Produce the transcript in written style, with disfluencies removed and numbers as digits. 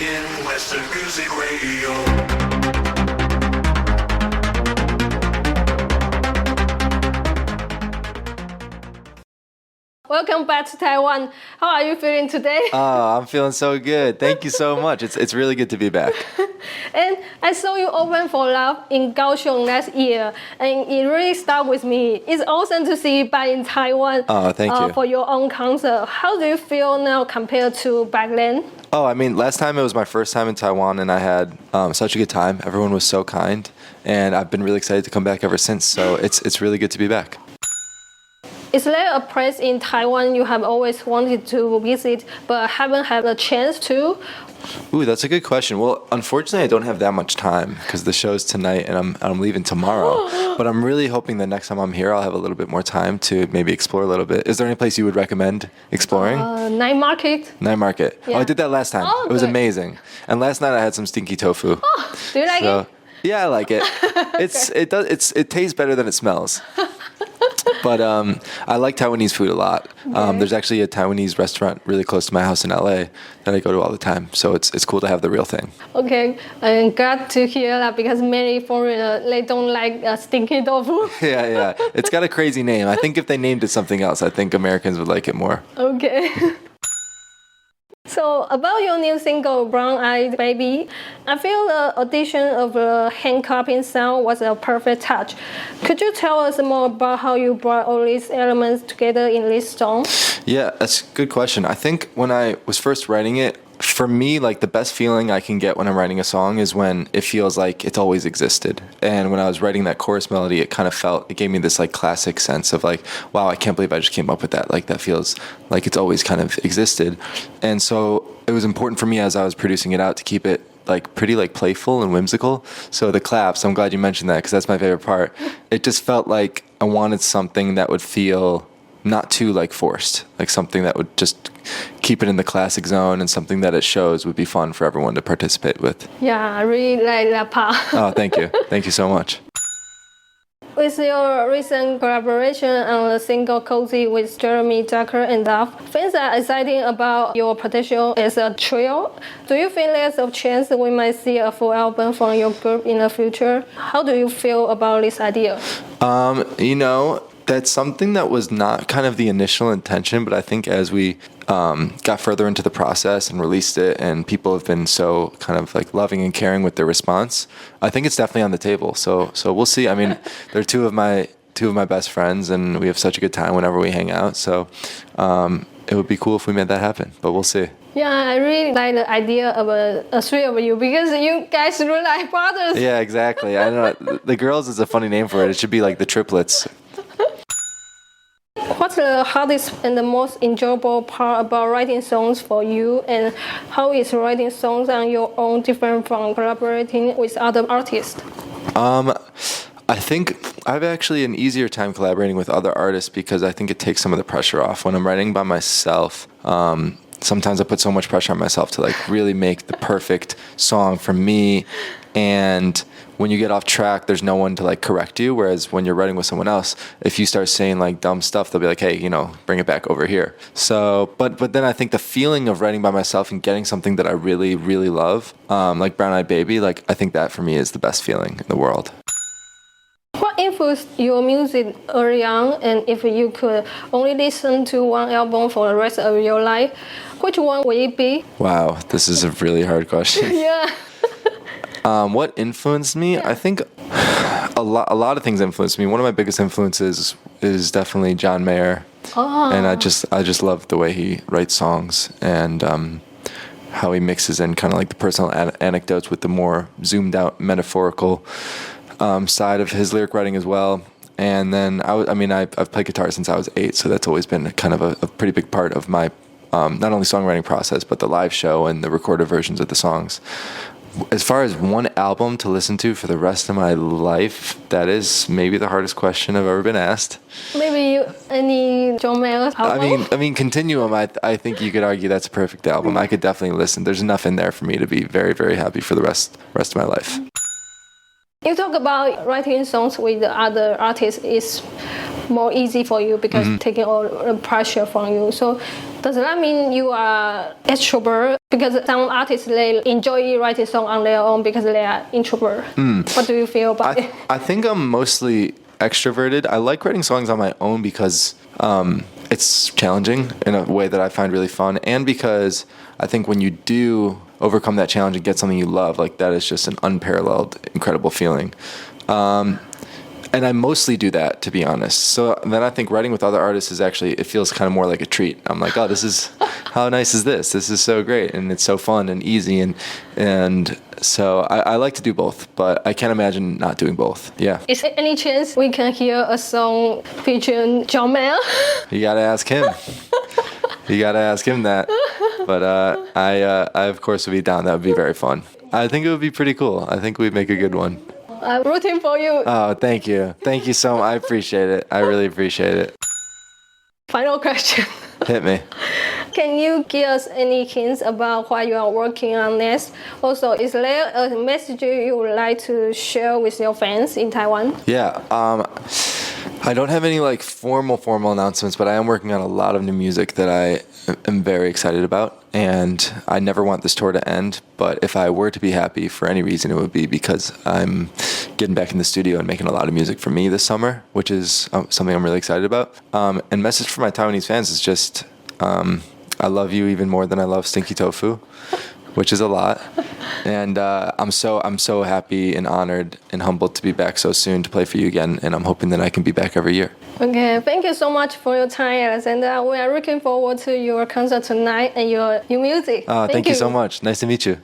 in Western Music Radio. Welcome back to Taiwan. How are you feeling today? Oh, I'm feeling so good. Thank you so much. It's really good to be back. And I saw you open for Lauv in Kaohsiung last year, and it really stuck with me. It's awesome to see you back in Taiwan. Oh, thank you. For your own concert. How do you feel now compared to back then? Oh, I mean, last time it was my first time in Taiwan, and I had such a good time. Everyone was so kind, and I've been really excited to come back ever since. So it's really good to be back. Is there a place in Taiwan you have always wanted to visit but haven't had a chance to? Ooh, that's a good question. Well, unfortunately, I don't have that much time because the show's tonight and I'm leaving tomorrow. But I'm really hoping that next time I'm here, I'll have a little bit more time to maybe explore a little bit. Is there any place you would recommend exploring? Night Market. Night Market. Yeah. Oh, I did that last time. Oh, it was good. amazing. And last night I had some stinky tofu. Oh, do you like it? Yeah, I like it. It tastes better than it smells. But I like Taiwanese food a lot. Okay. There's actually a Taiwanese restaurant really close to my house in LA that I go to all the time. So it's cool to have the real thing. Okay, I'm glad to hear that because many foreigners, they don't like stinky tofu. Yeah. It's got a crazy name. I think if they named it something else, I think Americans would like it more. Okay. So about your new single, Brown Eyed Baby, I feel the addition of the hand clapping sound was a perfect touch. Could you tell us more about how you brought all these elements together in this song? Yeah, that's a good question. I think when I was first writing it, for me, like the best feeling I can get when I'm writing a song is when it feels like it's always existed. And when I was writing that chorus melody, it gave me this like classic sense of like, wow, I can't believe I just came up with that. Like that feels like it's always kind of existed. And so it was important for me as I was producing it out to keep it like pretty like playful and whimsical. So the claps, I'm glad you mentioned that because that's my favorite part. It just felt like I wanted something that would feel not too like forced, like something that would just keep it in the classic zone and something that it shows would be fun for everyone to participate with. Yeah, I really like that part. Oh, thank you. Thank you so much. With your recent collaboration on the single Cozy with Jeremy, Zucker and Lauv, fans are excited about your potential as a trio. Do you think there's a chance we might see a full album from your group in the future? How do you feel about this idea? That's something that was not kind of the initial intention, but I think as we got further into the process and released it and people have been so kind of like loving and caring with their response, I think it's definitely on the table. So we'll see. I mean, they're two of my best friends and we have such a good time whenever we hang out. So it would be cool if we made that happen, but we'll see. Yeah, I really like the idea of a three of you because you guys look like brothers. Yeah, exactly. I know the girls is a funny name for it. It should be like the triplets. What's the hardest and the most enjoyable part about writing songs for you, and how is writing songs on your own different from collaborating with other artists? I think I have actually an easier time collaborating with other artists because I think it takes some of the pressure off. When I'm writing by myself, sometimes I put so much pressure on myself to like really make the perfect song for me, and when you get off track, there's no one to like correct you. Whereas when you're writing with someone else, if you start saying like dumb stuff, they'll be like, hey, bring it back over here. So, but then I think the feeling of writing by myself and getting something that I really, really love, like Brown Eyed Baby, like I think that for me is the best feeling in the world. What influenced your music early on, and if you could only listen to one album for the rest of your life, which one would it be? Wow, this is a really hard question. Yeah. What influenced me? I think a lot of things influenced me. One of my biggest influences is definitely John Mayer. Oh. And I just love the way he writes songs and how he mixes in kind of like the personal anecdotes with the more zoomed out metaphorical side of his lyric writing as well. And then I've played guitar since I was 8, so that's always been kind of a pretty big part of my not only songwriting process but the live show and the recorded versions of the songs. As far as one album to listen to for the rest of my life, that is maybe the hardest question I've ever been asked. Maybe any John Mayer album? I mean, Continuum, I think you could argue that's a perfect album. I could definitely listen. There's enough in there for me to be very, very happy for the rest of my life. You talk about writing songs with the other artists is more easy for you because taking all the pressure from you. So Does that mean you are extrovert? Because some artists, they enjoy writing songs on their own because they are introvert. What do you feel about it? I think I'm mostly extroverted. I like writing songs on my own because it's challenging in a way that I find really fun, and because I think when you do overcome that challenge and get something you love, like that is just an unparalleled, incredible feeling. And I mostly do that, to be honest. So then I think writing with other artists is actually, it feels kind of more like a treat. I'm like, oh, this is, how nice is this? This is so great. And it's so fun and easy. And so I like to do both, but I can't imagine not doing both. Yeah. Is there any chance we can hear a song featuring John Mayer? You got to ask him. You got to ask him that. But I of course would be down. That would be very fun. I think it would be pretty cool. I think we'd make a good one. I'm rooting for you. Oh, thank you. Thank you so much. I appreciate it. I really appreciate it. Final question. Hit me. Can you give us any hints about what you are working on next? Also, is there a message you would like to share with your fans in Taiwan? Yeah. I don't have any like formal announcements, but I am working on a lot of new music that I am very excited about. And I never want this tour to end, but if I were to be happy for any reason, it would be because I'm getting back in the studio and making a lot of music for me this summer, which is something I'm really excited about. And message for my Taiwanese fans is just, I love you even more than I love stinky tofu, which is a lot. And I'm so happy and honored and humbled to be back so soon to play for you again. And I'm hoping that I can be back every year. Okay, thank you so much for your time, Alexander. We are looking forward to your concert tonight and your music. Thank you so much. Nice to meet you.